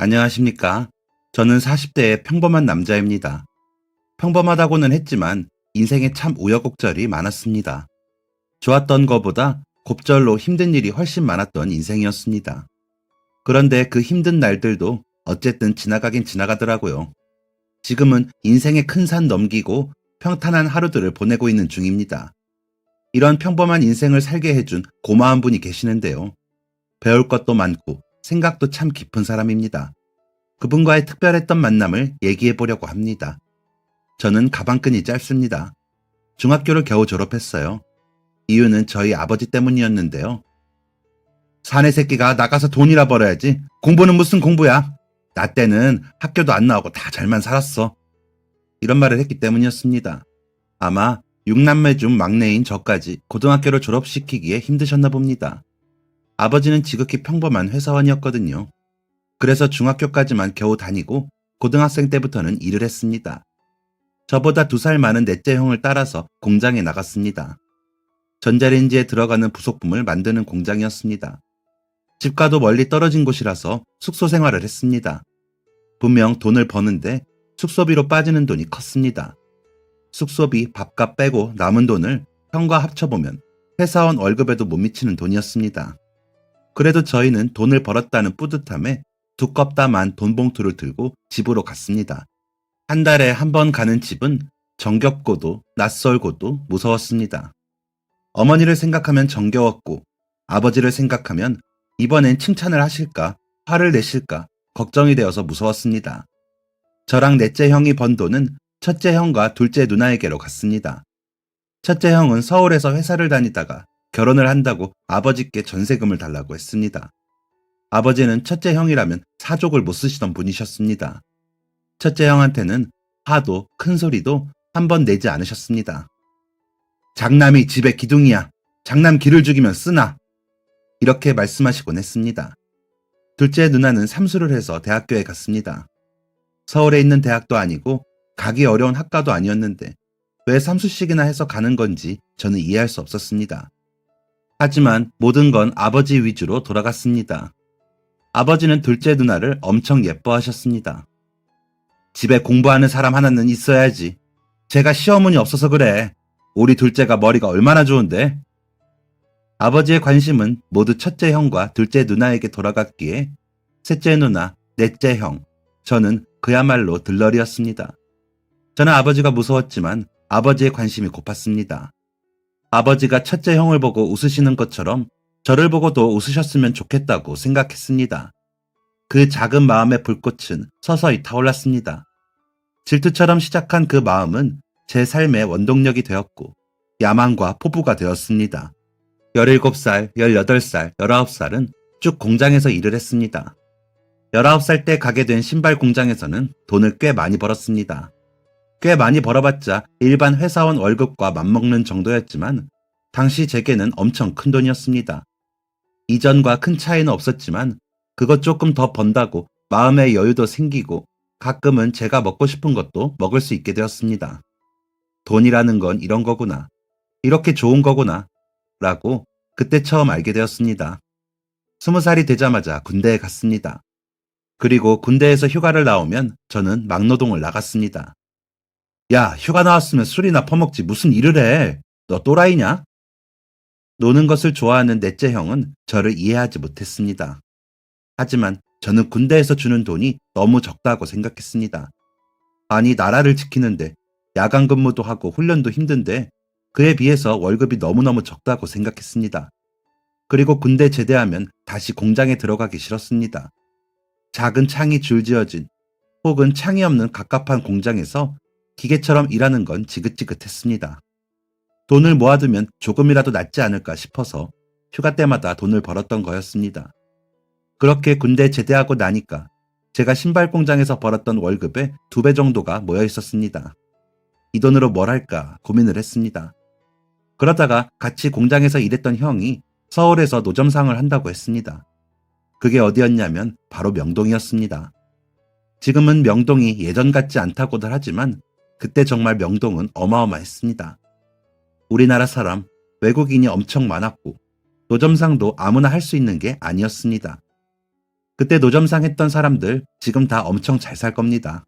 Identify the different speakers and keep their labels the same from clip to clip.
Speaker 1: 안녕하십니까. 저는 40대의 평범한 남자입니다. 평범하다고는 했지만 인생에 참 우여곡절이 많았습니다. 좋았던 것보다 곱절로 힘든 일이 훨씬 많았던 인생이었습니다. 그런데 그 힘든 날들도 어쨌든 지나가긴 지나가더라고요. 지금은 인생의 큰 산 넘기고 평탄한 하루들을 보내고 있는 중입니다. 이런 평범한 인생을 살게 해준 고마운 분이 계시는데요. 배울 것도 많고 생각도 참 깊은 사람입니다. 그분과의 특별했던 만남을 얘기해 보려고 합니다. 저는 가방끈이 짧습니다. 중학교를 겨우 졸업했어요. 이유는 저희 아버지 때문이었는데요. 사내 새끼가 나가서 돈이나 벌어야지. 공부는 무슨 공부야. 나 때는 학교도 안 나오고 다 잘만 살았어. 이런 말을 했기 때문이었습니다. 아마 6남매 중 막내인 저까지 고등학교를 졸업시키기에 힘드셨나 봅니다. 아버지는 지극히 평범한 회사원이었거든요. 그래서 중학교까지만 겨우 다니고 고등학생 때부터는 일을 했습니다. 저보다 2살 많은 넷째 형을 따라서 공장에 나갔습니다. 전자레인지에 들어가는 부속품을 만드는 공장이었습니다. 집과도 멀리 떨어진 곳이라서 숙소 생활을 했습니다. 분명 돈을 버는데 숙소비로 빠지는 돈이 컸습니다. 숙소비, 밥값 빼고 남은 돈을 형과 합쳐보면 회사원 월급에도 못 미치는 돈이었습니다. 그래도 저희는 돈을 벌었다는 뿌듯함에 두껍다만 돈 봉투를 들고 집으로 갔습니다. 한 달에 한 번 가는 집은 정겹고도 낯설고도 무서웠습니다. 어머니를 생각하면 정겨웠고 아버지를 생각하면 이번엔 칭찬을 하실까 화를 내실까 걱정이 되어서 무서웠습니다. 저랑 넷째 형이 번 돈은 첫째 형과 둘째 누나에게로 갔습니다. 첫째 형은 서울에서 회사를 다니다가 결혼을 한다고 아버지께 전세금을 달라고 했습니다. 아버지는 첫째 형이라면 사족을 못 쓰시던 분이셨습니다. 첫째 형한테는 화도 큰 소리도 한 번 내지 않으셨습니다. 장남이 집에 기둥이야. 장남 기를 죽이면 쓰나. 이렇게 말씀하시곤 했습니다. 둘째 누나는 삼수를 해서 대학교에 갔습니다. 서울에 있는 대학도 아니고 가기 어려운 학과도 아니었는데 왜 삼수씩이나 해서 가는 건지 저는 이해할 수 없었습니다. 하지만 모든 건 아버지 위주로 돌아갔습니다. 아버지는 둘째 누나를 엄청 예뻐하셨습니다. 집에 공부하는 사람 하나는 있어야지. 제가 시어머니 없어서 그래. 우리 둘째가 머리가 얼마나 좋은데. 아버지의 관심은 모두 첫째 형과 둘째 누나에게 돌아갔기에 셋째 누나, 넷째 형, 저는 그야말로 들러리였습니다. 저는 아버지가 무서웠지만 아버지의 관심이 고팠습니다. 아버지가 첫째 형을 보고 웃으시는 것처럼 저를 보고도 웃으셨으면 좋겠다고 생각했습니다. 그 작은 마음의 불꽃은 서서히 타올랐습니다. 질투처럼 시작한 그 마음은 제 삶의 원동력이 되었고 야망과 포부가 되었습니다. 17살, 18살, 19살은 쭉 공장에서 일을 했습니다. 19살 때 가게 된 신발 공장에서는 돈을 꽤 많이 벌었습니다. 꽤 많이 벌어봤자 일반 회사원 월급과 맞먹는 정도였지만 당시 제게는 엄청 큰 돈이었습니다. 이전과 큰 차이는 없었지만 그것 조금 더 번다고 마음의 여유도 생기고 가끔은 제가 먹고 싶은 것도 먹을 수 있게 되었습니다. 돈이라는 건 이런 거구나. 이렇게 좋은 거구나. 라고 그때 처음 알게 되었습니다. 20살이 되자마자 군대에 갔습니다. 그리고 군대에서 휴가를 나오면 저는 막노동을 나갔습니다. 야, 휴가 나왔으면 술이나 퍼먹지 무슨 일을 해. 너 또라이냐? 노는 것을 좋아하는 넷째 형은 저를 이해하지 못했습니다. 하지만 저는 군대에서 주는 돈이 너무 적다고 생각했습니다. 아니, 나라를 지키는데 야간 근무도 하고 훈련도 힘든데 그에 비해서 월급이 너무너무 적다고 생각했습니다. 그리고 군대 제대하면 다시 공장에 들어가기 싫었습니다. 작은 창이 줄지어진 혹은 창이 없는 갑갑한 공장에서 기계처럼 일하는 건 지긋지긋했습니다. 돈을 모아두면 조금이라도 낫지 않을까 싶어서 휴가 때마다 돈을 벌었던 거였습니다. 그렇게 군대 제대하고 나니까 제가 신발 공장에서 벌었던 월급의 2배 정도가 모여 있었습니다. 이 돈으로 뭘 할까 고민을 했습니다. 그러다가 같이 공장에서 일했던 형이 서울에서 노점상을 한다고 했습니다. 그게 어디였냐면 바로 명동이었습니다. 지금은 명동이 예전 같지 않다고들 하지만 그때 정말 명동은 어마어마했습니다. 우리나라 사람, 외국인이 엄청 많았고 노점상도 아무나 할 수 있는 게 아니었습니다. 그때 노점상 했던 사람들 지금 다 엄청 잘 살 겁니다.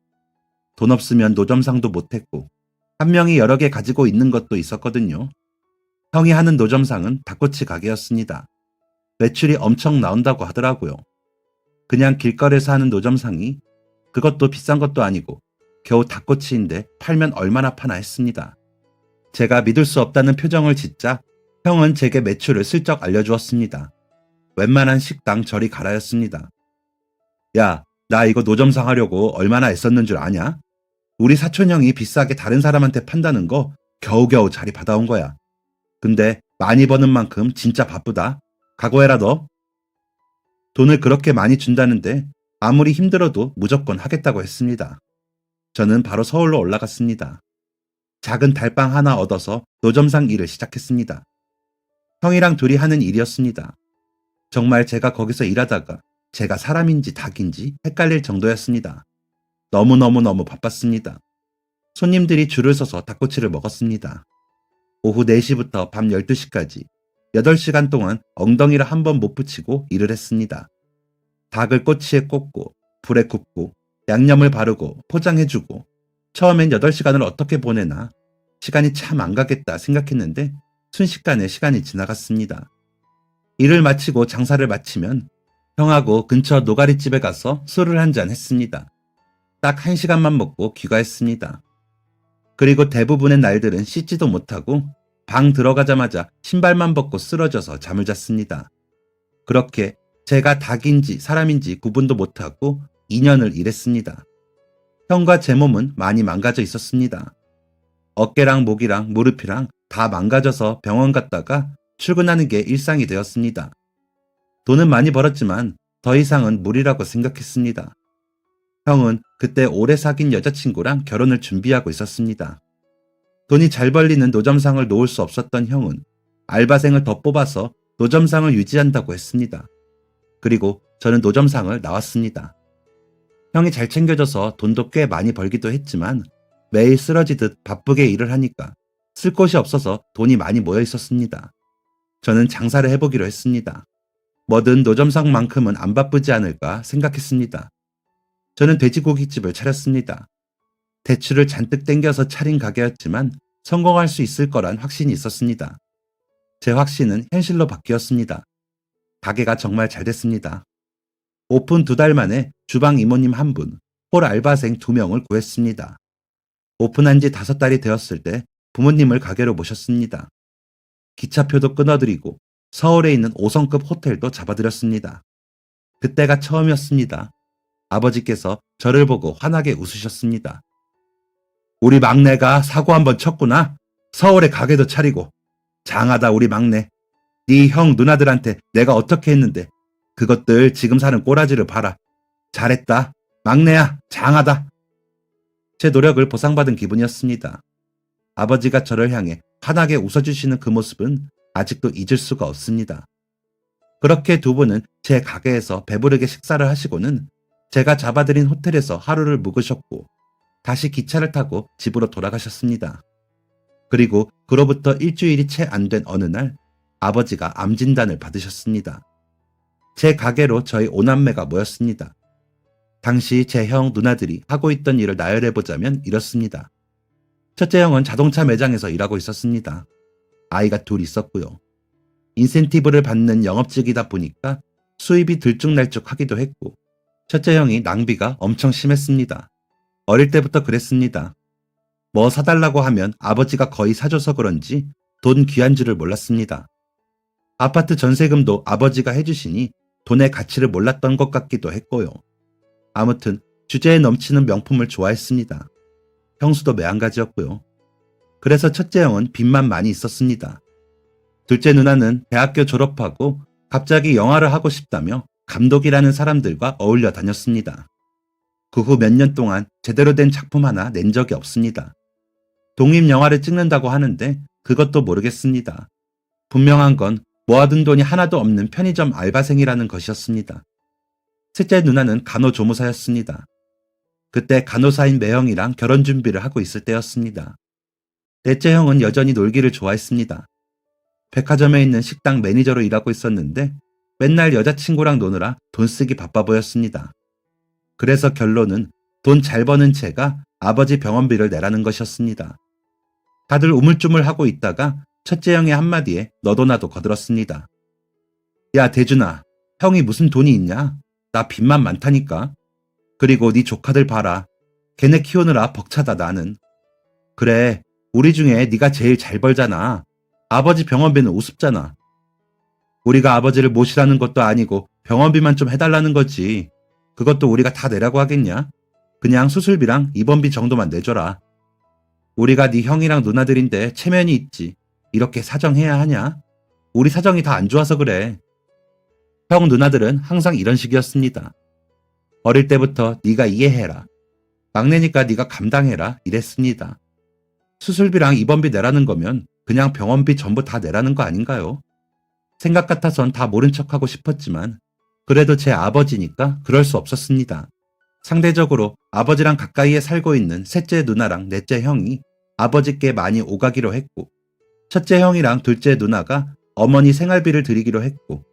Speaker 1: 돈 없으면 노점상도 못했고 한 명이 여러 개 가지고 있는 것도 있었거든요. 형이 하는 노점상은 닭꼬치 가게였습니다. 매출이 엄청 나온다고 하더라고요. 그냥 길거리에서 하는 노점상이 그것도 비싼 것도 아니고 겨우 닭꼬치인데 팔면 얼마나 파나 했습니다. 제가 믿을 수 없다는 표정을 짓자 형은 제게 매출을 슬쩍 알려주었습니다. 웬만한 식당 저리 가라였습니다. 야, 나 이거 노점상 하려고 얼마나 애썼는 줄 아냐? 우리 사촌 형이 비싸게 다른 사람한테 판다는 거 겨우겨우 자리 받아온 거야. 근데 많이 버는 만큼 진짜 바쁘다. 각오해라 너. 돈을 그렇게 많이 준다는데 아무리 힘들어도 무조건 하겠다고 했습니다. 저는 바로 서울로 올라갔습니다. 작은 달방 하나 얻어서 노점상 일을 시작했습니다. 형이랑 둘이 하는 일이었습니다. 정말 제가 거기서 일하다가 제가 사람인지 닭인지 헷갈릴 정도였습니다. 너무너무 바빴습니다. 손님들이 줄을 서서 닭꼬치를 먹었습니다. 오후 4시부터 밤 12시까지 8시간 동안 엉덩이를 한 번 못 붙이고 일을 했습니다. 닭을 꼬치에 꽂고 불에 굽고 양념을 바르고 포장해주고 처음엔 8시간을 어떻게 보내나 시간이 참 안 가겠다 생각했는데 순식간에 시간이 지나갔습니다. 일을 마치고 장사를 마치면 형하고 근처 노가리집에 가서 술을 한잔 했습니다. 딱 1시간만 먹고 귀가했습니다. 그리고 대부분의 날들은 씻지도 못하고 방 들어가자마자 신발만 벗고 쓰러져서 잠을 잤습니다. 그렇게 제가 닭인지 사람인지 구분도 못하고 2년을 일했습니다. 형과 제 몸은 많이 망가져 있었습니다. 어깨랑 목이랑 무릎이랑 다 망가져서 병원 갔다가 출근하는 게 일상이 되었습니다. 돈은 많이 벌었지만 더 이상은 무리라고 생각했습니다. 형은 그때 오래 사귄 여자친구랑 결혼을 준비하고 있었습니다. 돈이 잘 벌리는 노점상을 놓을 수 없었던 형은 알바생을 더 뽑아서 노점상을 유지한다고 했습니다. 그리고 저는 노점상을 나왔습니다. 형이 잘 챙겨줘서 돈도 꽤 많이 벌기도 했지만 매일 쓰러지듯 바쁘게 일을 하니까 쓸 곳이 없어서 돈이 많이 모여 있었습니다. 저는 장사를 해보기로 했습니다. 뭐든 노점상만큼은 안 바쁘지 않을까 생각했습니다. 저는 돼지고기집을 차렸습니다. 대출을 잔뜩 땡겨서 차린 가게였지만 성공할 수 있을 거란 확신이 있었습니다. 제 확신은 현실로 바뀌었습니다. 가게가 정말 잘 됐습니다. 오픈 2달 만에 주방 이모님 1분, 홀 알바생 2명을 구했습니다. 오픈한 지 5달이 되었을 때 부모님을 가게로 모셨습니다. 기차표도 끊어드리고 서울에 있는 5성급 호텔도 잡아드렸습니다. 그때가 처음이었습니다. 아버지께서 저를 보고 환하게 웃으셨습니다. 우리 막내가 사고 한번 쳤구나. 서울에 가게도 차리고. 장하다 우리 막내. 네 형 누나들한테 내가 어떻게 했는데 그것들 지금 사는 꼬라지를 봐라. 잘했다. 막내야 장하다. 제 노력을 보상받은 기분이었습니다. 아버지가 저를 향해 환하게 웃어주시는 그 모습은 아직도 잊을 수가 없습니다. 그렇게 두 분은 제 가게에서 배부르게 식사를 하시고는 제가 잡아드린 호텔에서 하루를 묵으셨고 다시 기차를 타고 집으로 돌아가셨습니다. 그리고 그로부터 일주일이 채 안 된 어느 날 아버지가 암 진단을 받으셨습니다. 제 가게로 저희 5남매가 모였습니다. 당시 제 형 누나들이 하고 있던 일을 나열해보자면 이렇습니다. 첫째 형은 자동차 매장에서 일하고 있었습니다. 아이가 둘 있었고요. 인센티브를 받는 영업직이다 보니까 수입이 들쭉날쭉하기도 했고 첫째 형이 낭비가 엄청 심했습니다. 어릴 때부터 그랬습니다. 뭐 사달라고 하면 아버지가 거의 사줘서 그런지 돈 귀한 줄을 몰랐습니다. 아파트 전세금도 아버지가 해주시니 돈의 가치를 몰랐던 것 같기도 했고요. 아무튼 주제에 넘치는 명품을 좋아했습니다. 형수도 매한가지였고요. 그래서 첫째 형은 빚만 많이 있었습니다. 둘째 누나는 대학교 졸업하고 갑자기 영화를 하고 싶다며 감독이라는 사람들과 어울려 다녔습니다. 그 후 몇 년 동안 제대로 된 작품 하나 낸 적이 없습니다. 독립영화를 찍는다고 하는데 그것도 모르겠습니다. 분명한 건 모아둔 돈이 하나도 없는 편의점 알바생이라는 것이었습니다. 셋째 누나는 간호조무사였습니다. 그때 간호사인 매형이랑 결혼 준비를 하고 있을 때였습니다. 넷째 형은 여전히 놀기를 좋아했습니다. 백화점에 있는 식당 매니저로 일하고 있었는데 맨날 여자친구랑 노느라 돈 쓰기 바빠 보였습니다. 그래서 결론은 돈 잘 버는 채가 아버지 병원비를 내라는 것이었습니다. 다들 우물쭈물하고 있다가 첫째 형의 한마디에 너도 나도 거들었습니다. 야 대준아, 형이 무슨 돈이 있냐? 나 빚만 많다니까. 그리고 네 조카들 봐라. 걔네 키우느라 벅차다 나는. 그래, 우리 중에 네가 제일 잘 벌잖아. 아버지 병원비는 우습잖아. 우리가 아버지를 모시라는 것도 아니고 병원비만 좀 해달라는 거지. 그것도 우리가 다 내라고 하겠냐? 그냥 수술비랑 입원비 정도만 내줘라. 우리가 네 형이랑 누나들인데 체면이 있지. 이렇게 사정해야 하냐? 우리 사정이 다 안 좋아서 그래. 형 누나들은 항상 이런 식이었습니다. 어릴 때부터 네가 이해해라. 막내니까 네가 감당해라 이랬습니다. 수술비랑 입원비 내라는 거면 그냥 병원비 전부 다 내라는 거 아닌가요? 생각 같아선 다 모른 척하고 싶었지만 그래도 제 아버지니까 그럴 수 없었습니다. 상대적으로 아버지랑 가까이에 살고 있는 셋째 누나랑 넷째 형이 아버지께 많이 오가기로 했고, 첫째 형이랑 둘째 누나가 어머니 생활비를 드리기로 했고,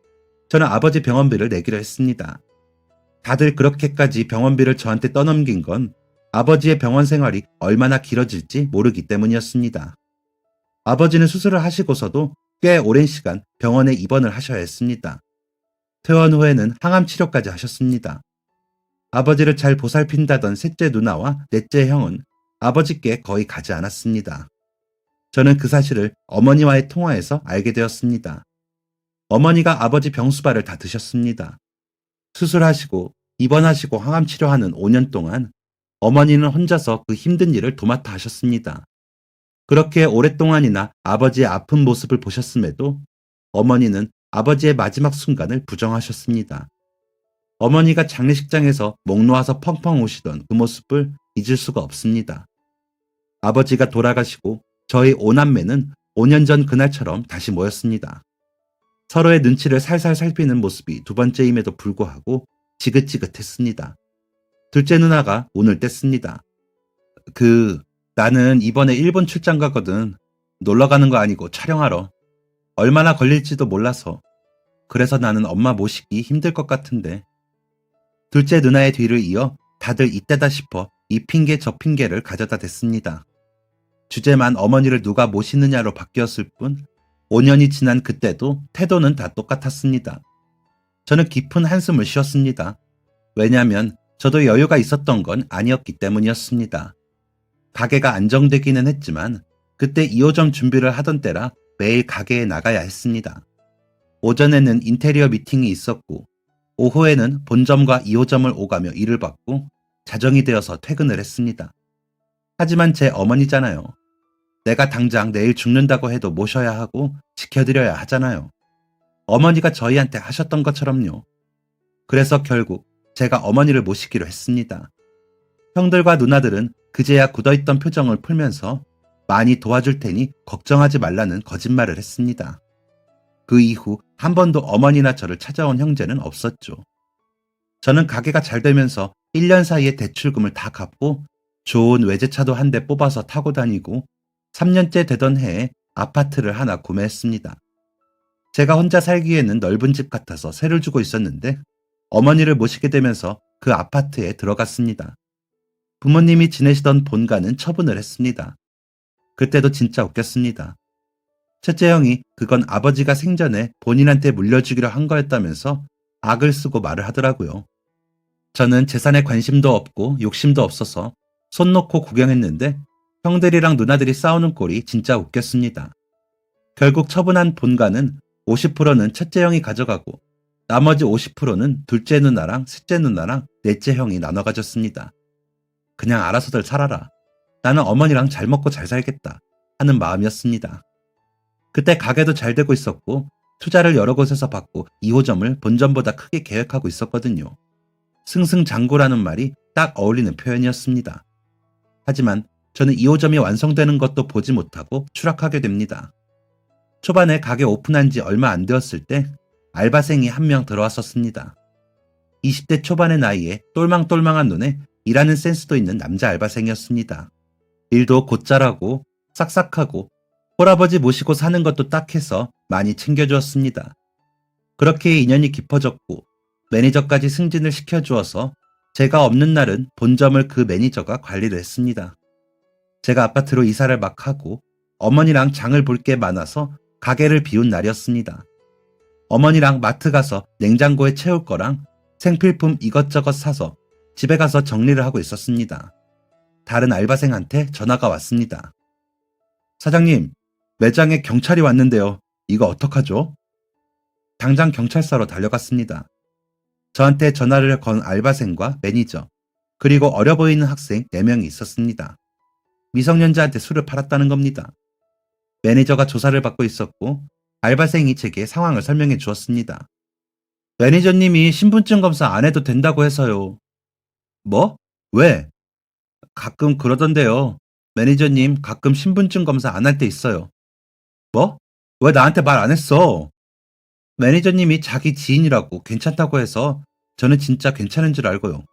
Speaker 1: 저는 아버지 병원비를 내기로 했습니다. 다들 그렇게까지 병원비를 저한테 떠넘긴 건 아버지의 병원 생활이 얼마나 길어질지 모르기 때문이었습니다. 아버지는 수술을 하시고서도 꽤 오랜 시간 병원에 입원을 하셔야 했습니다. 퇴원 후에는 항암 치료까지 하셨습니다. 아버지를 잘 보살핀다던 셋째 누나와 넷째 형은 아버지께 거의 가지 않았습니다. 저는 그 사실을 어머니와의 통화에서 알게 되었습니다. 어머니가 아버지 병수발을 다 드셨습니다. 수술하시고 입원하시고 항암 치료하는 5년 동안 어머니는 혼자서 그 힘든 일을 도맡아 하셨습니다. 그렇게 오랫동안이나 아버지의 아픈 모습을 보셨음에도 어머니는 아버지의 마지막 순간을 부정하셨습니다. 어머니가 장례식장에서 목 놓아서 펑펑 우시던 그 모습을 잊을 수가 없습니다. 아버지가 돌아가시고 저희 5남매는 5년 전 그날처럼 다시 모였습니다. 서로의 눈치를 살살 살피는 모습이 두 번째임에도 불구하고 지긋지긋했습니다. 둘째 누나가 운을 뗐습니다. 나는 이번에 일본 출장 가거든. 놀러 가는 거 아니고 촬영하러. 얼마나 걸릴지도 몰라서. 그래서 나는 엄마 모시기 힘들 것 같은데. 둘째 누나의 뒤를 이어 다들 이때다 싶어 이 핑계 저 핑계를 가져다 댔습니다. 주제만 어머니를 누가 모시느냐로 바뀌었을 뿐 5년이 지난 그때도 태도는 다 똑같았습니다. 저는 깊은 한숨을 쉬었습니다. 왜냐하면 저도 여유가 있었던 건 아니었기 때문이었습니다. 가게가 안정되기는 했지만 그때 2호점 준비를 하던 때라 매일 가게에 나가야 했습니다. 오전에는 인테리어 미팅이 있었고 오후에는 본점과 2호점을 오가며 일을 받고 자정이 되어서 퇴근을 했습니다. 하지만 제 어머니잖아요. 내가 당장 내일 죽는다고 해도 모셔야 하고 지켜드려야 하잖아요. 어머니가 저희한테 하셨던 것처럼요. 그래서 결국 제가 어머니를 모시기로 했습니다. 형들과 누나들은 그제야 굳어있던 표정을 풀면서 많이 도와줄 테니 걱정하지 말라는 거짓말을 했습니다. 그 이후 한 번도 어머니나 저를 찾아온 형제는 없었죠. 저는 가게가 잘 되면서 1년 사이에 대출금을 다 갚고 좋은 외제차도 한 대 뽑아서 타고 다니고 3년째 되던 해에 아파트를 하나 구매했습니다. 제가 혼자 살기에는 넓은 집 같아서 세를 주고 있었는데 어머니를 모시게 되면서 그 아파트에 들어갔습니다. 부모님이 지내시던 본가는 처분을 했습니다. 그때도 진짜 웃겼습니다. 첫째 형이 그건 아버지가 생전에 본인한테 물려주기로 한 거였다면서 악을 쓰고 말을 하더라고요. 저는 재산에 관심도 없고 욕심도 없어서 손 놓고 구경했는데 형들이랑 누나들이 싸우는 꼴이 진짜 웃겼습니다. 결국 처분한 본가는 50%는 첫째 형이 가져가고 나머지 50%는 둘째 누나랑 셋째 누나랑 넷째 형이 나눠 가졌습니다. 그냥 알아서들 살아라. 나는 어머니랑 잘 먹고 잘 살겠다 하는 마음이었습니다. 그때 가게도 잘 되고 있었고 투자를 여러 곳에서 받고 2호점을 본점보다 크게 계획하고 있었거든요. 승승장구라는 말이 딱 어울리는 표현이었습니다. 하지만 저는 2호점이 완성되는 것도 보지 못하고 추락하게 됩니다. 초반에 가게 오픈한 지 얼마 안 되었을 때 알바생이 한 명 들어왔었습니다. 20대 초반의 나이에 똘망똘망한 눈에 일하는 센스도 있는 남자 알바생이었습니다. 일도 곧잘하고 싹싹하고 홀아버지 모시고 사는 것도 딱해서 많이 챙겨주었습니다. 그렇게 인연이 깊어졌고 매니저까지 승진을 시켜주어서 제가 없는 날은 본점을 그 매니저가 관리를 했습니다. 제가 아파트로 이사를 막 하고 어머니랑 장을 볼 게 많아서 가게를 비운 날이었습니다. 어머니랑 마트 가서 냉장고에 채울 거랑 생필품 이것저것 사서 집에 가서 정리를 하고 있었습니다. 다른 알바생한테 전화가 왔습니다. 사장님, 매장에 경찰이 왔는데요. 이거 어떡하죠? 당장 경찰서로 달려갔습니다. 저한테 전화를 건 알바생과 매니저, 그리고 어려 보이는 학생 4명이 있었습니다. 미성년자한테 술을 팔았다는 겁니다. 매니저가 조사를 받고 있었고 알바생이 제게 상황을 설명해 주었습니다. 매니저님이 신분증 검사 안 해도 된다고 해서요. 뭐? 왜? 가끔 그러던데요. 매니저님 가끔 신분증 검사 안 할 때 있어요. 뭐? 왜 나한테 말 안 했어? 매니저님이 자기 지인이라고 괜찮다고 해서 저는 진짜 괜찮은 줄 알고요.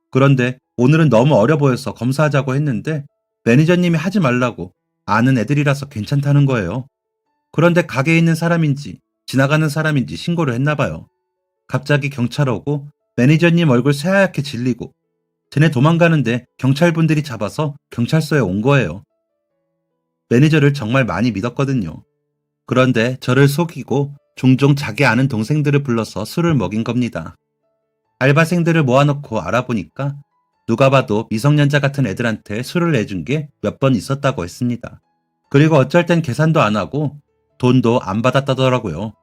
Speaker 1: 그런데 오늘은 너무 어려 보여서 검사하자고 했는데 매니저님이 하지 말라고 아는 애들이라서 괜찮다는 거예요. 그런데 가게에 있는 사람인지 지나가는 사람인지 신고를 했나 봐요. 갑자기 경찰 오고 매니저님 얼굴 새하얗게 질리고 쟤네 도망가는데 경찰분들이 잡아서 경찰서에 온 거예요. 매니저를 정말 많이 믿었거든요. 그런데 저를 속이고 종종 자기 아는 동생들을 불러서 술을 먹인 겁니다. 알바생들을 모아놓고 알아보니까 누가 봐도 미성년자 같은 애들한테 술을 내준 게 몇 번 있었다고 했습니다. 그리고 어쩔 땐 계산도 안 하고 돈도 안 받았다더라고요.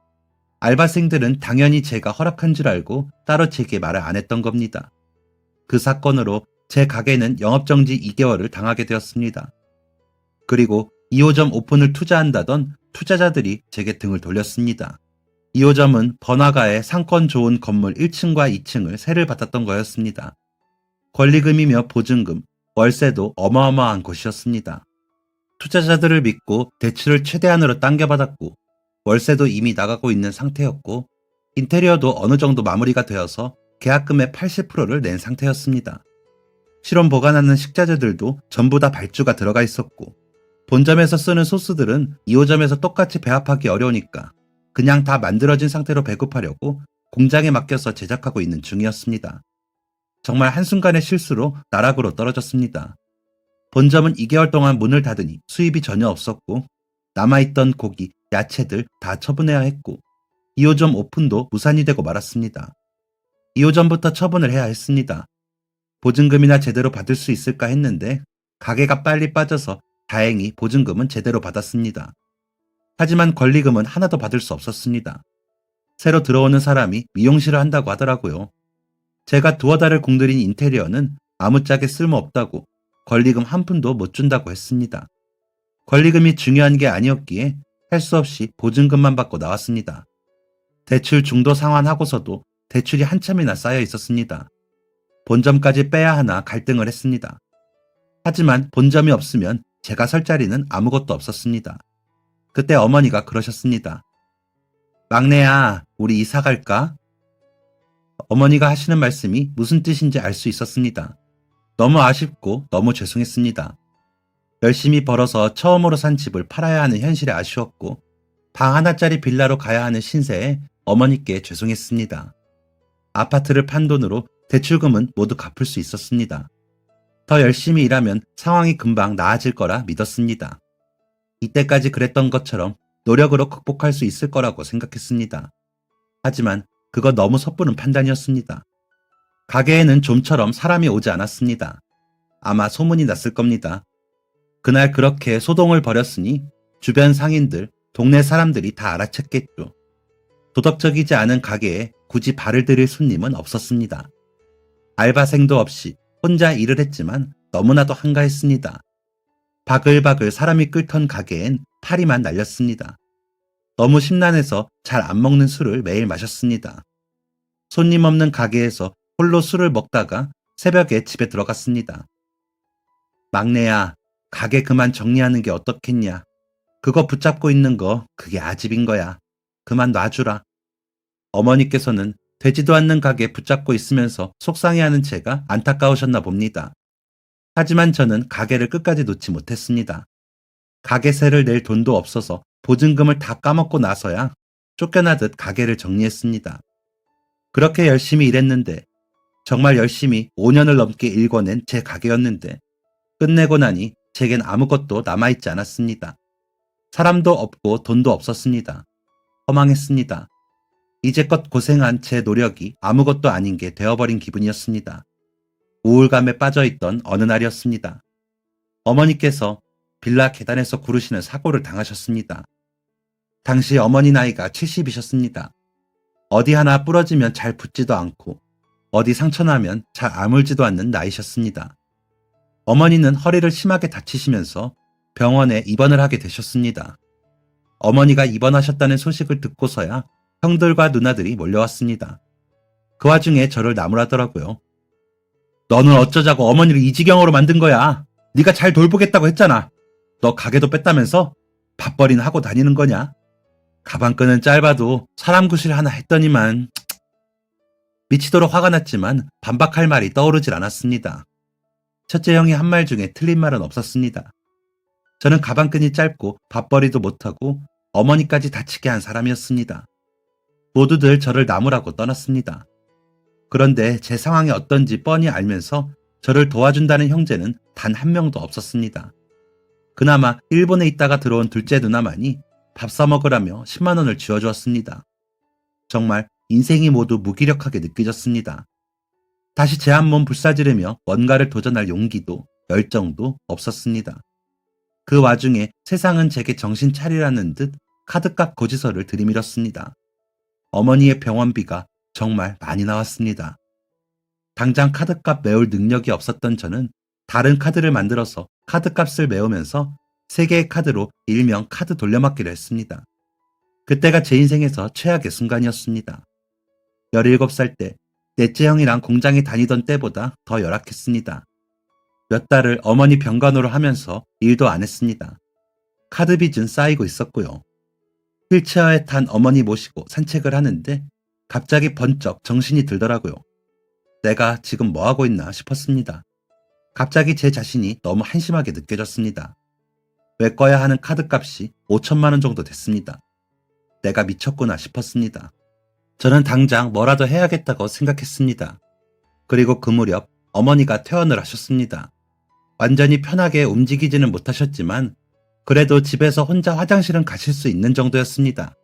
Speaker 1: 알바생들은 당연히 제가 허락한 줄 알고 따로 제게 말을 안 했던 겁니다. 그 사건으로 제 가게는 영업정지 2개월을 당하게 되었습니다. 그리고 2호점 오픈을 투자한다던 투자자들이 제게 등을 돌렸습니다. 2호점은 번화가에 상권 좋은 건물 1층과 2층을 세를 받았던 거였습니다. 권리금이며 보증금, 월세도 어마어마한 곳이었습니다. 투자자들을 믿고 대출을 최대한으로 당겨받았고 월세도 이미 나가고 있는 상태였고 인테리어도 어느 정도 마무리가 되어서 계약금의 80%를 낸 상태였습니다. 실온 보관하는 식자재들도 전부 다 발주가 들어가 있었고 본점에서 쓰는 소스들은 2호점에서 똑같이 배합하기 어려우니까 그냥 다 만들어진 상태로 배급하려고 공장에 맡겨서 제작하고 있는 중이었습니다. 정말 한순간의 실수로 나락으로 떨어졌습니다. 본점은 2개월 동안 문을 닫으니 수입이 전혀 없었고 남아있던 고기, 야채들 다 처분해야 했고 2호점 오픈도 무산이 되고 말았습니다. 2호점부터 처분을 해야 했습니다. 보증금이나 제대로 받을 수 있을까 했는데 가게가 빨리 빠져서 다행히 보증금은 제대로 받았습니다. 하지만 권리금은 하나도 받을 수 없었습니다. 새로 들어오는 사람이 미용실을 한다고 하더라고요. 제가 두어 달을 공들인 인테리어는 아무짝에 쓸모없다고 권리금 한 푼도 못 준다고 했습니다. 권리금이 중요한 게 아니었기에 할 수 없이 보증금만 받고 나왔습니다. 대출 중도 상환하고서도 대출이 한참이나 쌓여 있었습니다. 본점까지 빼야 하나 갈등을 했습니다. 하지만 본점이 없으면 제가 설 자리는 아무것도 없었습니다. 그때 어머니가 그러셨습니다. 막내야, 우리 이사 갈까? 어머니가 하시는 말씀이 무슨 뜻인지 알 수 있었습니다. 너무 아쉽고 너무 죄송했습니다. 열심히 벌어서 처음으로 산 집을 팔아야 하는 현실에 아쉬웠고 방 하나짜리 빌라로 가야 하는 신세에 어머니께 죄송했습니다. 아파트를 판 돈으로 대출금은 모두 갚을 수 있었습니다. 더 열심히 일하면 상황이 금방 나아질 거라 믿었습니다. 이때까지 그랬던 것처럼 노력으로 극복할 수 있을 거라고 생각했습니다. 하지만 그거 너무 섣부른 판단이었습니다. 가게에는 좀처럼 사람이 오지 않았습니다. 아마 소문이 났을 겁니다. 그날 그렇게 소동을 벌였으니 주변 상인들, 동네 사람들이 다 알아챘겠죠. 도덕적이지 않은 가게에 굳이 발을 들일 손님은 없었습니다. 알바생도 없이 혼자 일을 했지만 너무나도 한가했습니다. 바글바글 사람이 끓던 가게엔 파리만 날렸습니다. 너무 심란해서 잘 안 먹는 술을 매일 마셨습니다. 손님 없는 가게에서 홀로 술을 먹다가 새벽에 집에 들어갔습니다. 막내야, 가게 그만 정리하는 게 어떻겠냐. 그거 붙잡고 있는 거 그게 아집인 거야. 그만 놔주라. 어머니께서는 되지도 않는 가게 붙잡고 있으면서 속상해하는 제가 안타까우셨나 봅니다. 하지만 저는 가게를 끝까지 놓지 못했습니다. 가게세를 낼 돈도 없어서 보증금을 다 까먹고 나서야 쫓겨나듯 가게를 정리했습니다. 그렇게 열심히 일했는데, 정말 열심히 5년을 넘게 일궈낸 제 가게였는데, 끝내고 나니 제겐 아무것도 남아있지 않았습니다. 사람도 없고 돈도 없었습니다. 허망했습니다. 이제껏 고생한 제 노력이 아무것도 아닌 게 되어버린 기분이었습니다. 우울감에 빠져있던 어느 날이었습니다. 어머니께서 빌라 계단에서 구르시는 사고를 당하셨습니다. 당시 어머니 나이가 70이셨습니다. 어디 하나 부러지면 잘 붙지도 않고 어디 상처나면 잘 아물지도 않는 나이셨습니다. 어머니는 허리를 심하게 다치시면서 병원에 입원을 하게 되셨습니다. 어머니가 입원하셨다는 소식을 듣고서야 형들과 누나들이 몰려왔습니다. 그 와중에 저를 나무라더라고요. 너는 어쩌자고 어머니를 이 지경으로 만든 거야. 네가 잘 돌보겠다고 했잖아. 너 가게도 뺐다면서 밥벌이는 하고 다니는 거냐? 가방끈은 짧아도 사람 구실 하나 했더니만. 미치도록 화가 났지만 반박할 말이 떠오르질 않았습니다. 첫째 형이 한 말 중에 틀린 말은 없었습니다. 저는 가방끈이 짧고 밥벌이도 못하고 어머니까지 다치게 한 사람이었습니다. 모두들 저를 나무라고 떠났습니다. 그런데 제 상황이 어떤지 뻔히 알면서 저를 도와준다는 형제는 단 한 명도 없었습니다. 그나마 일본에 있다가 들어온 둘째 누나만이 밥 사먹으라며 10만 원을 쥐어주었습니다. 정말 인생이 모두 무기력하게 느껴졌습니다. 다시 제 한 몸 불사지르며 뭔가를 도전할 용기도 열정도 없었습니다. 그 와중에 세상은 제게 정신 차리라는 듯 카드값 고지서를 들이밀었습니다. 어머니의 병원비가 정말 많이 나왔습니다. 당장 카드값 메울 능력이 없었던 저는 다른 카드를 만들어서 카드값을 메우면서 3개의 카드로 일명 카드 돌려막기를 했습니다. 그때가 제 인생에서 최악의 순간이었습니다. 17살 때 넷째 형이랑 공장에 다니던 때보다 더 열악했습니다. 몇 달을 어머니 병간호를 하면서 일도 안 했습니다. 카드 빚은 쌓이고 있었고요. 휠체어에 탄 어머니 모시고 산책을 하는데 갑자기 번쩍 정신이 들더라고요. 내가 지금 뭐하고 있나 싶었습니다. 갑자기 제 자신이 너무 한심하게 느껴졌습니다. 메꿔야 하는 카드값이 5천만 원 정도 됐습니다. 내가 미쳤구나 싶었습니다. 저는 당장 뭐라도 해야겠다고 생각했습니다. 그리고 그 무렵 어머니가 퇴원을 하셨습니다. 완전히 편하게 움직이지는 못하셨지만 그래도 집에서 혼자 화장실은 가실 수 있는 정도였습니다.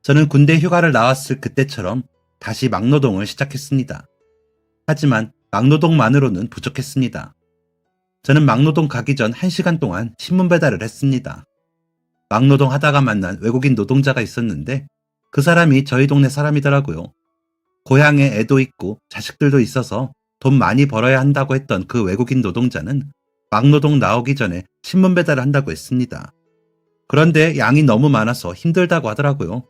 Speaker 1: 저는 군대 휴가를 나왔을 그때처럼 다시 막노동을 시작했습니다. 하지만 막노동만으로는 부족했습니다. 저는 막노동 가기 전 1시간 동안 신문 배달을 했습니다. 막노동 하다가 만난 외국인 노동자가 있었는데 그 사람이 저희 동네 사람이더라고요. 고향에 애도 있고 자식들도 있어서 돈 많이 벌어야 한다고 했던 그 외국인 노동자는 막노동 나오기 전에 신문 배달을 한다고 했습니다. 그런데 양이 너무 많아서 힘들다고 하더라고요.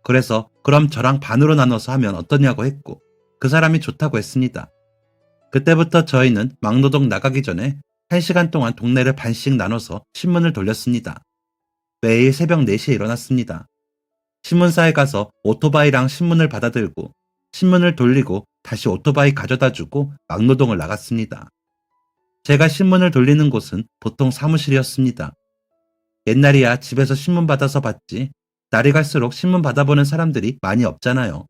Speaker 1: 그래서 그럼 저랑 반으로 나눠서 하면 어떠냐고 했고 그 사람이 좋다고 했습니다. 그때부터 저희는 막노동 나가기 전에 1시간 동안 동네를 반씩 나눠서 신문을 돌렸습니다. 매일 새벽 4시에 일어났습니다. 신문사에 가서 오토바이랑 신문을 받아들고 신문을 돌리고 다시 오토바이 가져다주고 막노동을 나갔습니다. 제가 신문을 돌리는 곳은 보통 사무실이었습니다. 옛날이야 집에서 신문 받아서 봤지 날이 갈수록 신문 받아보는 사람들이 많이 없잖아요.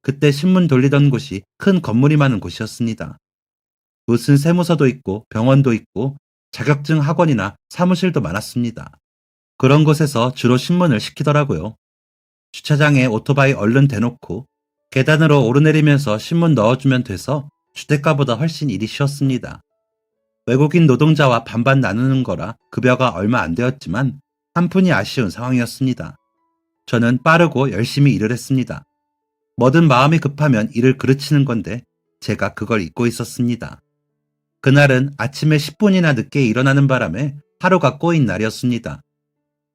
Speaker 1: 그때 신문 돌리던 곳이 큰 건물이 많은 곳이었습니다. 무슨 세무서도 있고 병원도 있고 자격증 학원이나 사무실도 많았습니다. 그런 곳에서 주로 신문을 시키더라고요. 주차장에 오토바이 얼른 대놓고 계단으로 오르내리면서 신문 넣어주면 돼서 주택가보다 훨씬 일이 쉬웠습니다. 외국인 노동자와 반반 나누는 거라 급여가 얼마 안 되었지만 한푼이 아쉬운 상황이었습니다. 저는 빠르고 열심히 일을 했습니다. 뭐든 마음이 급하면 일을 그르치는 건데 제가 그걸 잊고 있었습니다. 그날은 아침에 10분이나 늦게 일어나는 바람에 하루가 꼬인 날이었습니다.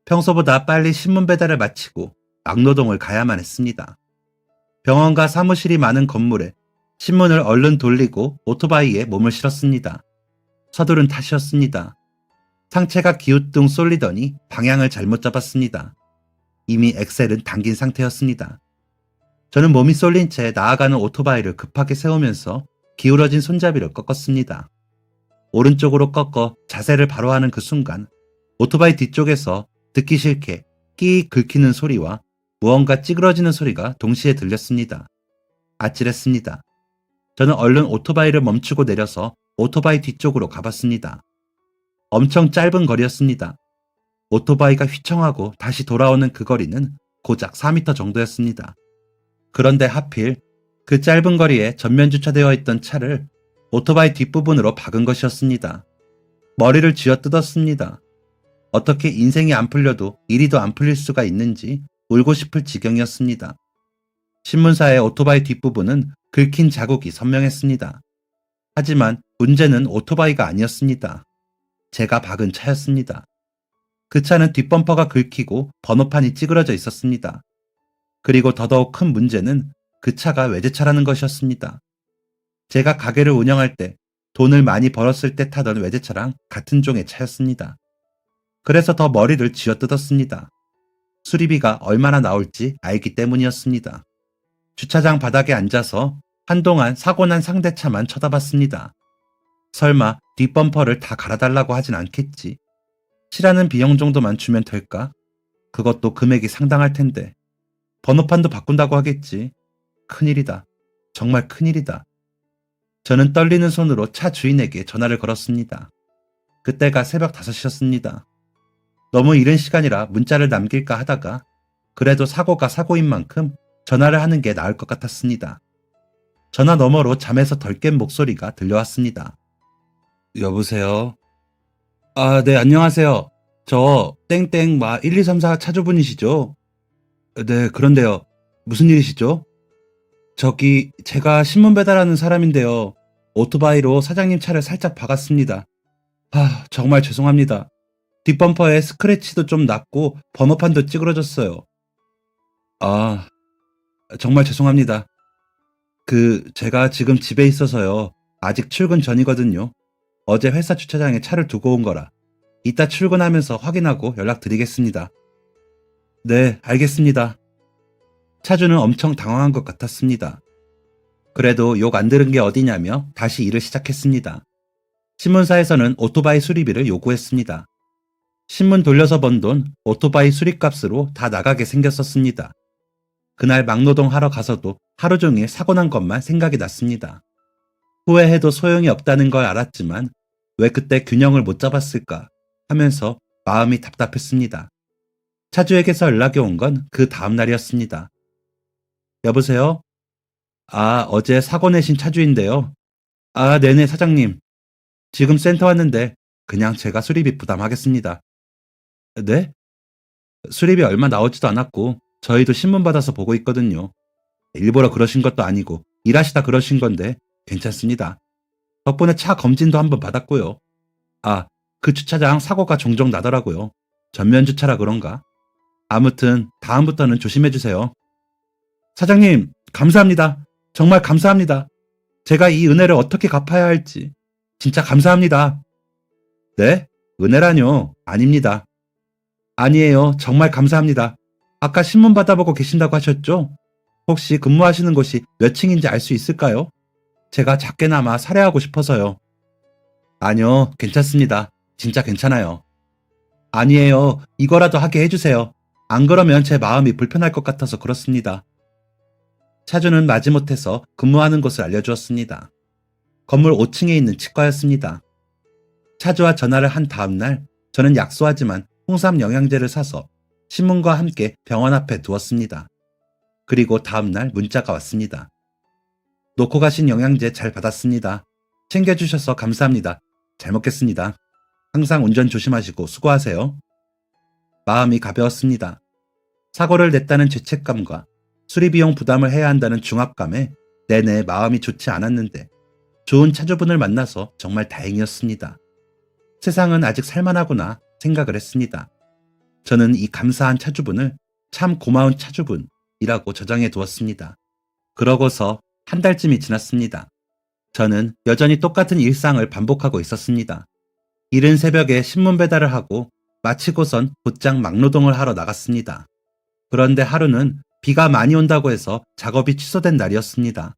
Speaker 1: 평소보다 빨리 신문 배달을 마치고 막노동을 가야만 했습니다. 병원과 사무실이 많은 건물에 신문을 얼른 돌리고 오토바이에 몸을 실었습니다. 서두른 탓이었습니다. 상체가 기우뚱 쏠리더니 방향을 잘못 잡았습니다. 이미 엑셀은 당긴 상태였습니다. 저는 몸이 쏠린 채 나아가는 오토바이를 급하게 세우면서 기울어진 손잡이를 꺾었습니다. 오른쪽으로 꺾어 자세를 바로 하는 그 순간 오토바이 뒤쪽에서 듣기 싫게 끼익 긁히는 소리와 무언가 찌그러지는 소리가 동시에 들렸습니다. 아찔했습니다. 저는 얼른 오토바이를 멈추고 내려서 오토바이 뒤쪽으로 가봤습니다. 엄청 짧은 거리였습니다. 오토바이가 휘청하고 다시 돌아오는 그 거리는 고작 4m 정도였습니다. 그런데 하필 그 짧은 거리에 전면 주차되어 있던 차를 오토바이 뒷부분으로 박은 것이었습니다. 머리를 쥐어뜯었습니다. 어떻게 인생이 안 풀려도 이리도 안 풀릴 수가 있는지 울고 싶을 지경이었습니다. 신문사의 오토바이 뒷부분은 긁힌 자국이 선명했습니다. 하지만 문제는 오토바이가 아니었습니다. 제가 박은 차였습니다. 그 차는 뒷범퍼가 긁히고 번호판이 찌그러져 있었습니다. 그리고 더더욱 큰 문제는 그 차가 외제차라는 것이었습니다. 제가 가게를 운영할 때 돈을 많이 벌었을 때 타던 외제차랑 같은 종의 차였습니다. 그래서 더 머리를 쥐어뜯었습니다. 수리비가 얼마나 나올지 알기 때문이었습니다. 주차장 바닥에 앉아서 한동안 사고 난 상대차만 쳐다봤습니다. 설마 뒷범퍼를 다 갈아달라고 하진 않겠지. 칠하는 비용 정도만 주면 될까? 그것도 금액이 상당할 텐데. 번호판도 바꾼다고 하겠지. 큰일이다. 정말 큰일이다. 저는 떨리는 손으로 차 주인에게 전화를 걸었습니다. 그때가 새벽 5시였습니다. 너무 이른 시간이라 문자를 남길까 하다가 그래도 사고가 사고인 만큼 전화를 하는 게 나을 것 같았습니다. 전화 너머로 잠에서 덜 깬 목소리가 들려왔습니다. 여보세요? 아, 네, 안녕하세요. 저 땡땡 1234 차주분이시죠? 네, 그런데요. 무슨 일이시죠? 저기 제가 신문 배달하는 사람인데요. 오토바이로 사장님 차를 살짝 박았습니다. 정말 죄송합니다. 뒷범퍼에 스크래치도 좀 났고 번호판도 찌그러졌어요. 아, 정말 죄송합니다. 제가 지금 집에 있어서요. 아직 출근 전이거든요. 어제 회사 주차장에 차를 두고 온 거라. 이따 출근하면서 확인하고 연락드리겠습니다. 네, 알겠습니다. 차주는 엄청 당황한 것 같았습니다. 그래도 욕 안 들은 게 어디냐며 다시 일을 시작했습니다. 신문사에서는 오토바이 수리비를 요구했습니다. 신문 돌려서 번 돈 오토바이 수리값으로 다 나가게 생겼었습니다. 그날 막노동 하러 가서도 하루 종일 사고 난 것만 생각이 났습니다. 후회해도 소용이 없다는 걸 알았지만 왜 그때 균형을 못 잡았을까 하면서 마음이 답답했습니다. 차주에게서 연락이 온 건 그 다음 날이었습니다. 여보세요? 어제 사고 내신 차주인데요. 네네, 사장님. 지금 센터 왔는데 그냥 제가 수리비 부담하겠습니다. 네? 수리비 얼마 나오지도 않았고 저희도 신문 받아서 보고 있거든요. 일부러 그러신 것도 아니고 일하시다 그러신 건데 괜찮습니다. 덕분에 차 검진도 한번 받았고요. 그 주차장 사고가 종종 나더라고요. 전면 주차라 그런가? 아무튼 다음부터는 조심해 주세요. 사장님, 감사합니다. 정말 감사합니다. 제가 이 은혜를 어떻게 갚아야 할지 진짜 감사합니다. 네? 은혜라뇨? 아닙니다. 아니에요. 정말 감사합니다. 아까 신문 받아보고 계신다고 하셨죠? 혹시 근무하시는 곳이 몇 층인지 알 수 있을까요? 제가 작게나마 살해하고 싶어서요. 아니요, 괜찮습니다. 진짜 괜찮아요. 아니에요. 이거라도 하게 해주세요. 안 그러면 제 마음이 불편할 것 같아서 그렇습니다. 차주는 마지못해서 근무하는 곳을 알려주었습니다. 건물 5층에 있는 치과였습니다. 차주와 전화를 한 다음날 저는 약소하지만 홍삼 영양제를 사서 신문과 함께 병원 앞에 두었습니다. 그리고 다음날 문자가 왔습니다. 놓고 가신 영양제 잘 받았습니다. 챙겨주셔서 감사합니다. 잘 먹겠습니다. 항상 운전 조심하시고 수고하세요. 마음이 가벼웠습니다. 사고를 냈다는 죄책감과 수리비용 부담을 해야 한다는 중압감에 내내 마음이 좋지 않았는데 좋은 차주분을 만나서 정말 다행이었습니다. 세상은 아직 살만하구나 생각을 했습니다. 저는 이 감사한 차주분을 참 고마운 차주분이라고 저장해 두었습니다. 그러고서 한 달쯤이 지났습니다. 저는 여전히 똑같은 일상을 반복하고 있었습니다. 이른 새벽에 신문 배달을 하고 마치고선 곧장 막노동을 하러 나갔습니다. 그런데 하루는 비가 많이 온다고 해서 작업이 취소된 날이었습니다.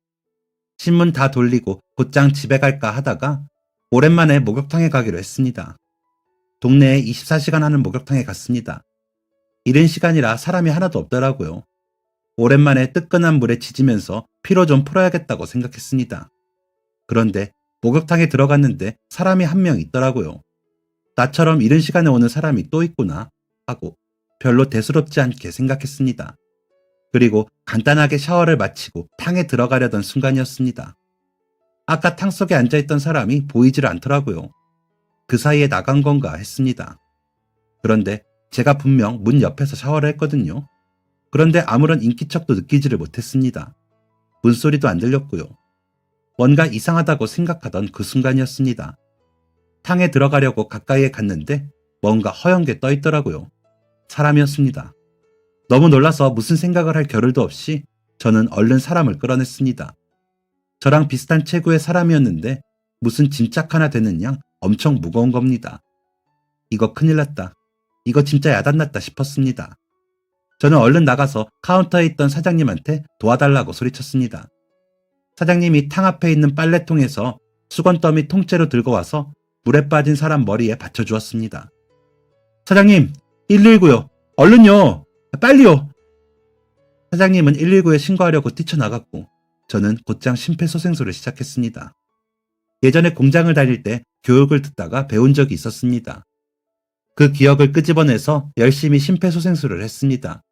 Speaker 1: 신문 다 돌리고 곧장 집에 갈까 하다가 오랜만에 목욕탕에 가기로 했습니다. 동네에 24시간 하는 목욕탕에 갔습니다. 이른 시간이라 사람이 하나도 없더라고요. 오랜만에 뜨끈한 물에 지지면서 피로 좀 풀어야겠다고 생각했습니다. 그런데 목욕탕에 들어갔는데 사람이 한 명 있더라고요. 나처럼 이른 시간에 오는 사람이 또 있구나 하고 별로 대수롭지 않게 생각했습니다. 그리고 간단하게 샤워를 마치고 탕에 들어가려던 순간이었습니다. 아까 탕 속에 앉아있던 사람이 보이질 않더라고요. 그 사이에 나간 건가 했습니다. 그런데 제가 분명 문 옆에서 샤워를 했거든요. 그런데 아무런 인기척도 느끼지를 못했습니다. 문소리도 안 들렸고요. 뭔가 이상하다고 생각하던 그 순간이었습니다. 탕에 들어가려고 가까이에 갔는데 뭔가 허연 게 떠 있더라고요. 사람이었습니다. 너무 놀라서 무슨 생각을 할 겨를도 없이 저는 얼른 사람을 끌어냈습니다. 저랑 비슷한 체구의 사람이었는데 무슨 짐짝 하나 되는 양 엄청 무거운 겁니다. 이거 큰일 났다. 이거 진짜 야단났다 싶었습니다. 저는 얼른 나가서 카운터에 있던 사장님한테 도와달라고 소리쳤습니다. 사장님이 탕 앞에 있는 빨래통에서 수건 더미 통째로 들고 와서 물에 빠진 사람 머리에 받쳐주었습니다. 사장님, 119요. 얼른요. 빨리요. 사장님은 119에 신고하려고 뛰쳐나갔고 저는 곧장 심폐소생술을 시작했습니다. 예전에 공장을 다닐 때 교육을 듣다가 배운 적이 있었습니다. 그 기억을 끄집어내서 열심히 심폐소생술을 했습니다.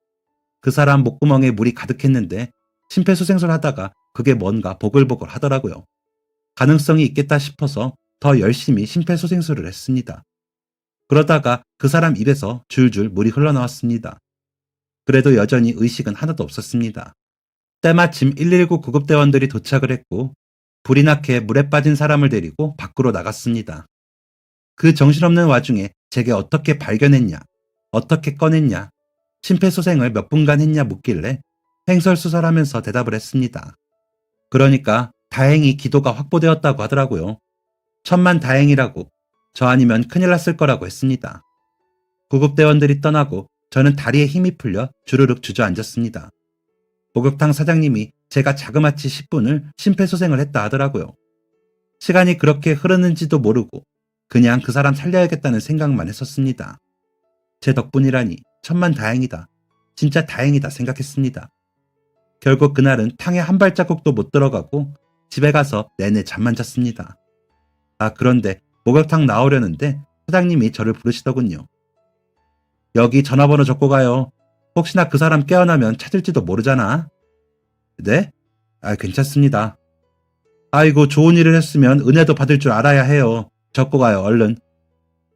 Speaker 1: 그 사람 목구멍에 물이 가득했는데 심폐소생술 하다가 그게 뭔가 보글보글 하더라고요. 가능성이 있겠다 싶어서 더 열심히 심폐소생술을 했습니다. 그러다가 그 사람 입에서 줄줄 물이 흘러나왔습니다. 그래도 여전히 의식은 하나도 없었습니다. 때마침 119 구급대원들이 도착을 했고 불이 나게 물에 빠진 사람을 데리고 밖으로 나갔습니다. 그 정신없는 와중에 제게 어떻게 발견했냐, 어떻게 꺼냈냐, 심폐소생을 몇 분간 했냐 묻길래 횡설수설하면서 대답을 했습니다. 그러니까 다행히 기도가 확보되었다고 하더라고요. 천만 다행이라고, 저 아니면 큰일 났을 거라고 했습니다. 구급대원들이 떠나고 저는 다리에 힘이 풀려 주르륵 주저앉았습니다. 목욕탕 사장님이 제가 자그마치 10분을 심폐소생을 했다 하더라고요. 시간이 그렇게 흐르는지도 모르고 그냥 그 사람 살려야겠다는 생각만 했었습니다. 제 덕분이라니 천만 다행이다. 진짜 다행이다 생각했습니다. 결국 그날은 탕에 한 발자국도 못 들어가고 집에 가서 내내 잠만 잤습니다. 아, 그런데 목욕탕 나오려는데 사장님이 저를 부르시더군요. 여기 전화번호 적고 가요. 혹시나 그 사람 깨어나면 찾을지도 모르잖아. 네? 아, 괜찮습니다. 아이고, 좋은 일을 했으면 은혜도 받을 줄 알아야 해요. 적고 가요, 얼른.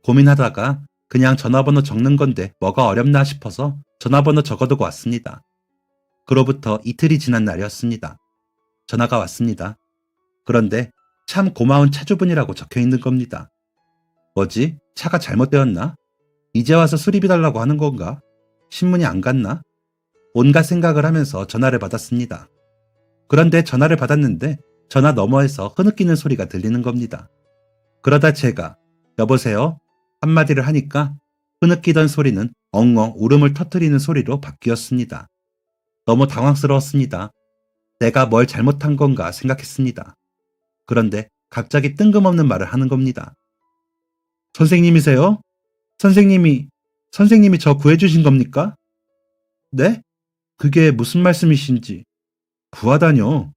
Speaker 1: 고민하다가 그냥 전화번호 적는 건데 뭐가 어렵나 싶어서 전화번호 적어두고 왔습니다. 그로부터 이틀이 지난 날이었습니다. 전화가 왔습니다. 그런데 참 고마운 차주분이라고 적혀 있는 겁니다. 뭐지? 차가 잘못되었나? 이제 와서 수리비 달라고 하는 건가? 신문이 안 갔나? 온갖 생각을 하면서 전화를 받았습니다. 그런데 전화를 받았는데 전화 너머에서 흐느끼는 소리가 들리는 겁니다. 그러다 제가 여보세요? 한마디를 하니까 흐느끼던 소리는 엉엉 울음을 터뜨리는 소리로 바뀌었습니다. 너무 당황스러웠습니다. 내가 뭘 잘못한 건가 생각했습니다. 그런데 갑자기 뜬금없는 말을 하는 겁니다. 선생님이세요? 선생님이 저 구해주신 겁니까? 네? 그게 무슨 말씀이신지. 구하다뇨.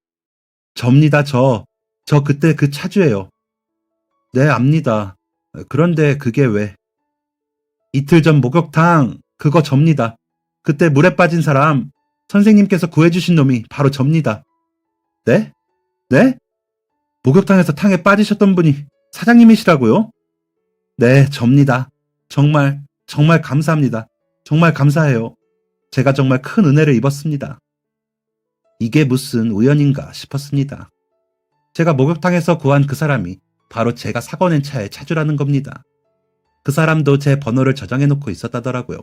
Speaker 1: 접니다, 저. 저 그때 그 차주예요. 네, 압니다. 그런데 그게 왜? 이틀 전 목욕탕, 그거 접니다. 그때 물에 빠진 사람, 선생님께서 구해주신 놈이 바로 접니다. 네? 네? 목욕탕에서 탕에 빠지셨던 분이 사장님이시라고요? 네, 접니다. 정말 감사합니다. 정말 감사해요. 제가 정말 큰 은혜를 입었습니다. 이게 무슨 우연인가 싶었습니다. 제가 목욕탕에서 구한 그 사람이 바로 제가 사고 낸 차의 차주라는 겁니다. 그 사람도 제 번호를 저장해놓고 있었다더라고요.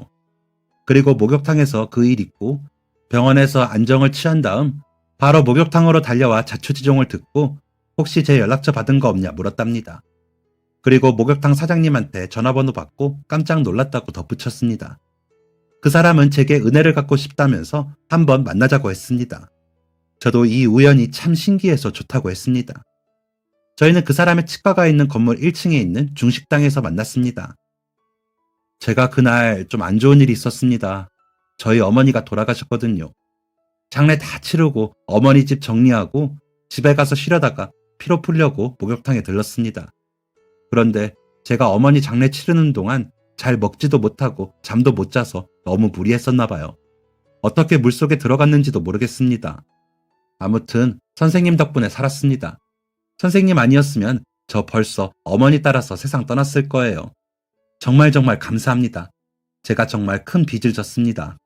Speaker 1: 그리고 목욕탕에서 그 일 있고 병원에서 안정을 취한 다음 바로 목욕탕으로 달려와 자초지종을 듣고 혹시 제 연락처 받은 거 없냐 물었답니다. 그리고 목욕탕 사장님한테 전화번호 받고 깜짝 놀랐다고 덧붙였습니다. 그 사람은 제게 은혜를 갚고 싶다면서 한번 만나자고 했습니다. 저도 이 우연이 참 신기해서 좋다고 했습니다. 저희는 그 사람의 치과가 있는 건물 1층에 있는 중식당에서 만났습니다. 제가 그날 좀 안 좋은 일이 있었습니다. 저희 어머니가 돌아가셨거든요. 장례 다 치르고 어머니 집 정리하고 집에 가서 쉬려다가 피로 풀려고 목욕탕에 들렀습니다. 그런데 제가 어머니 장례 치르는 동안 잘 먹지도 못하고 잠도 못 자서 너무 무리했었나 봐요. 어떻게 물속에 들어갔는지도 모르겠습니다. 아무튼 선생님 덕분에 살았습니다. 선생님 아니었으면 저 벌써 어머니 따라서 세상 떠났을 거예요. 정말 감사합니다. 제가 정말 큰 빚을 졌습니다.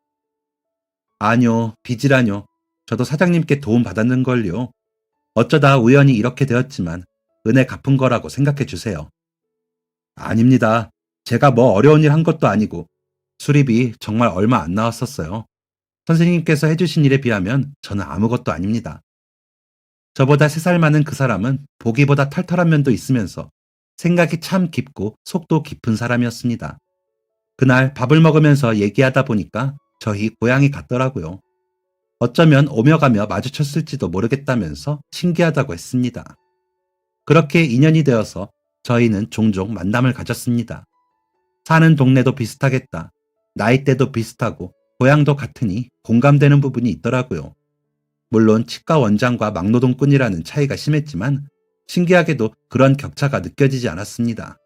Speaker 1: 아니요, 빚이라뇨. 저도 사장님께 도움 받았는걸요. 어쩌다 우연히 이렇게 되었지만 은혜 갚은 거라고 생각해 주세요. 아닙니다. 제가 뭐 어려운 일 한 것도 아니고 수리비 정말 얼마 안 나왔었어요. 선생님께서 해주신 일에 비하면 저는 아무것도 아닙니다. 저보다 3살 많은 그 사람은 보기보다 털털한 면도 있으면서 생각이 참 깊고 속도 깊은 사람이었습니다. 그날 밥을 먹으면서 얘기하다 보니까 저희 고향이 같더라고요. 어쩌면 오며 가며 마주쳤을지도 모르겠다면서 신기하다고 했습니다. 그렇게 인연이 되어서 저희는 종종 만남을 가졌습니다. 사는 동네도 비슷하겠다. 나이대도 비슷하고 고향도 같으니 공감되는 부분이 있더라고요. 물론 치과 원장과 막노동꾼이라는 차이가 심했지만 신기하게도 그런 격차가 느껴지지 않았습니다.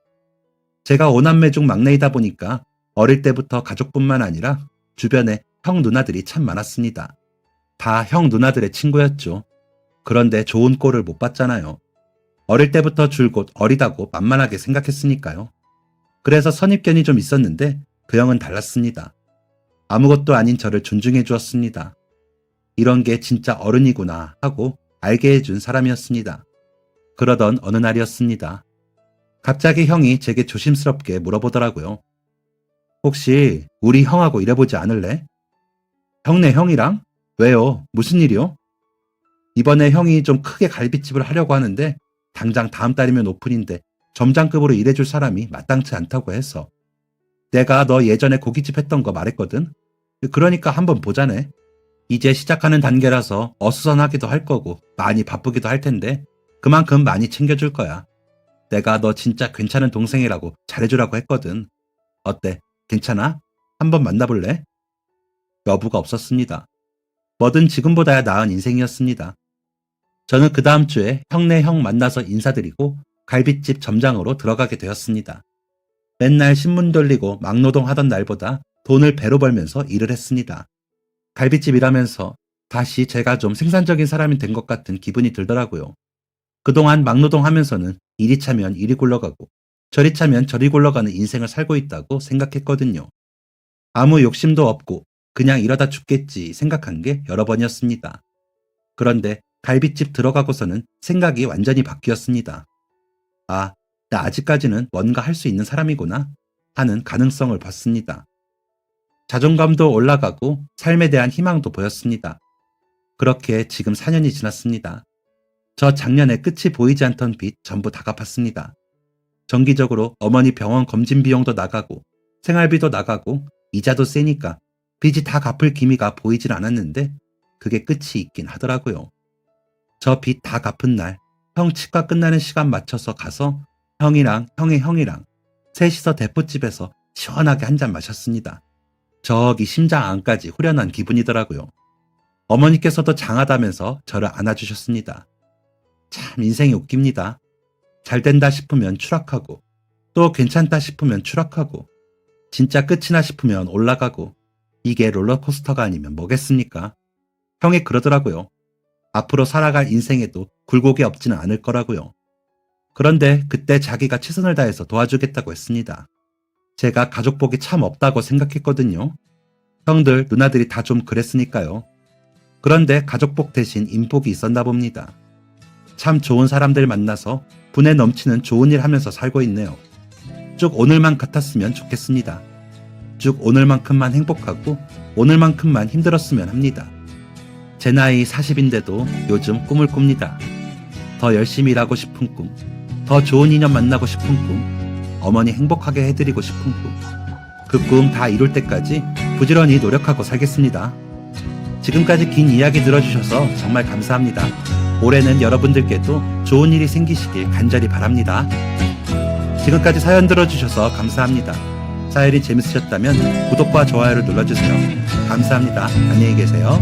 Speaker 1: 제가 5남매 중 막내이다 보니까 어릴 때부터 가족뿐만 아니라 주변에 형 누나들이 참 많았습니다. 다 형 누나들의 친구였죠. 그런데 좋은 꼴을 못 봤잖아요. 어릴 때부터 줄곧 어리다고 만만하게 생각했으니까요. 그래서 선입견이 좀 있었는데 그 형은 달랐습니다. 아무것도 아닌 저를 존중해 주었습니다. 이런 게 진짜 어른이구나 하고 알게 해준 사람이었습니다. 그러던 어느 날이었습니다. 갑자기 형이 제게 조심스럽게 물어보더라고요. 혹시 우리 형하고 일해보지 않을래? 형네 형이랑? 왜요? 무슨 일이요? 이번에 형이 좀 크게 갈비집을 하려고 하는데 당장 다음 달이면 오픈인데 점장급으로 일해줄 사람이 마땅치 않다고 해서. 내가 너 예전에 고깃집 했던 거 말했거든? 그러니까 한번 보자네. 이제 시작하는 단계라서 어수선하기도 할 거고 많이 바쁘기도 할 텐데 그만큼 많이 챙겨줄 거야. 내가 너 진짜 괜찮은 동생이라고 잘해주라고 했거든. 어때? 괜찮아? 한번 만나볼래? 여부가 없었습니다. 뭐든 지금보다야 나은 인생이었습니다. 저는 그 다음 주에 형네 형 만나서 인사드리고 갈비집 점장으로 들어가게 되었습니다. 맨날 신문 돌리고 막노동 하던 날보다 돈을 배로 벌면서 일을 했습니다. 갈비집 일하면서 다시 제가 좀 생산적인 사람이 된 것 같은 기분이 들더라고요. 그동안 막노동 하면서는 이리 차면 이리 굴러가고 저리 차면 저리 굴러가는 인생을 살고 있다고 생각했거든요. 아무 욕심도 없고 그냥 이러다 죽겠지 생각한 게 여러 번이었습니다. 그런데 갈비집 들어가고서는 생각이 완전히 바뀌었습니다. 아, 나 아직까지는 뭔가 할 수 있는 사람이구나 하는 가능성을 봤습니다. 자존감도 올라가고 삶에 대한 희망도 보였습니다. 그렇게 지금 4년이 지났습니다. 저 작년에 끝이 보이지 않던 빚 전부 다 갚았습니다. 정기적으로 어머니 병원 검진 비용도 나가고 생활비도 나가고 이자도 세니까 빚이 다 갚을 기미가 보이질 않았는데 그게 끝이 있긴 하더라고요. 저 빚 다 갚은 날 형 치과 끝나는 시간 맞춰서 가서 형이랑 형의 형이랑 셋이서 대포집에서 시원하게 한 잔 마셨습니다. 저기 심장 안까지 후련한 기분이더라고요. 어머니께서도 장하다면서 저를 안아주셨습니다. 참 인생이 웃깁니다. 잘 된다 싶으면 추락하고 또 괜찮다 싶으면 추락하고 진짜 끝이나 싶으면 올라가고 이게 롤러코스터가 아니면 뭐겠습니까? 형이 그러더라고요. 앞으로 살아갈 인생에도 굴곡이 없지는 않을 거라고요. 그런데 그때 자기가 최선을 다해서 도와주겠다고 했습니다. 제가 가족복이 참 없다고 생각했거든요. 형들, 누나들이 다 좀 그랬으니까요. 그런데 가족복 대신 인복이 있었나 봅니다. 참 좋은 사람들 만나서 분에 넘치는 좋은 일 하면서 살고 있네요. 쭉 오늘만 같았으면 좋겠습니다. 쭉 오늘만큼만 행복하고 오늘만큼만 힘들었으면 합니다. 제 나이 40인데도 요즘 꿈을 꿉니다. 더 열심히 일하고 싶은 꿈, 더 좋은 인연 만나고 싶은 꿈, 어머니 행복하게 해드리고 싶은 꿈. 그 꿈 다 이룰 때까지 부지런히 노력하고 살겠습니다. 지금까지 긴 이야기 들어주셔서 정말 감사합니다. 올해는 여러분들께도 좋은 일이 생기시길 간절히 바랍니다. 지금까지 사연 들어주셔서 감사합니다. 사연이 재밌으셨다면 구독과 좋아요를 눌러주세요. 감사합니다. 안녕히 계세요.